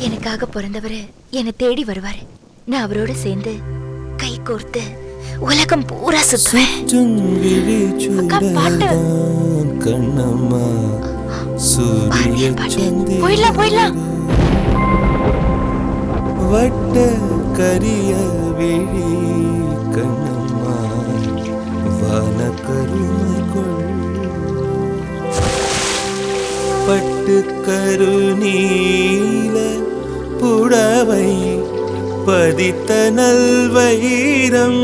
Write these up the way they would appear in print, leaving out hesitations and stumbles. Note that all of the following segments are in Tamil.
எனக்காக பிறந்தவரு என்னை தேடி வருவாரு. நான் அவரோட சேர்ந்து கை கோர்த்து உலகம் பூரா சுத்துவேன். கண்ணம்மா சூரிய போயிடலாம். வட்ட கரிய விழி கண்ணம்மா வான கருமை கொள் பட்டு கருநீல புடவை பதித்த நல்வயிரம்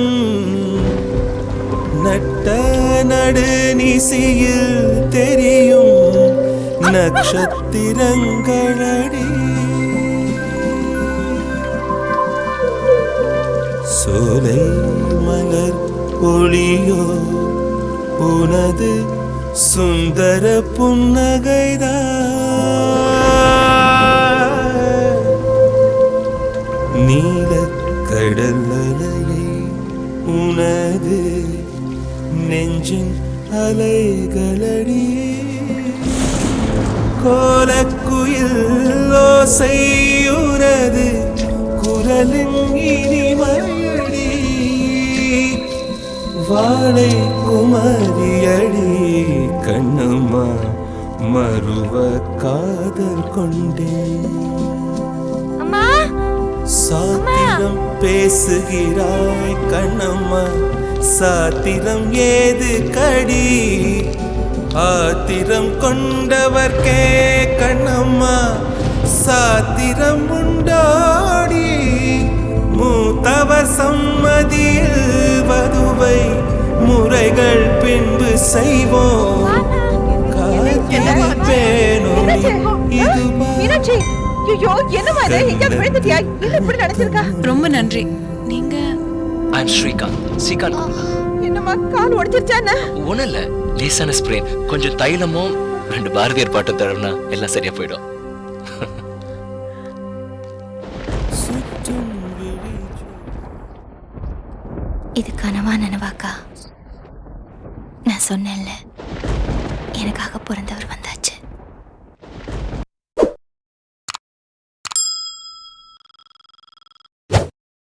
நட்ட நடுநிசியில் தெரியும் நட்சத்திரங்களடி சோலை மலர் ஒளியோ உனது சுந்தர புன்னகைதான் நீல கடல் அலையை உனது நெஞ்சின் அலைகளடி கோலக்குயில் ஓசையுனது குரலின் இனிமையடி வாழை குமரியடி கண்ணம்மா மறுவ காதல் கொண்டேன். சாத்திரம் பேசுகிறாய் கண்ணம்மா சாத்திரம் ஏது கடி ஆத்திரம் கொண்டவர்க்கே கண்ணம்மா சாத்திரம் உண்டாடி மூத்தவர் சம்மதியில் வதுவை முறைகள் பின்பு செய்வோம் காத்திருப்பேனோ ரொம்ப நன்றி. நீங்க ஸ்ரீகாந்த் என்னமா கால் உடைச்சிருச்சானே? ஒண்ணும் இல்ல, லேசான ஸ்ப்ரெயின். கொஞ்சம் தைலமும் 2 பாரதியார் பாட்டும் தடவுனா எல்லாம் சரியா போயிடும். இது கனவா நனவாக்கா? நான் சொன்னேன்ல, எனக்காக பிறந்தவர் வந்தார்.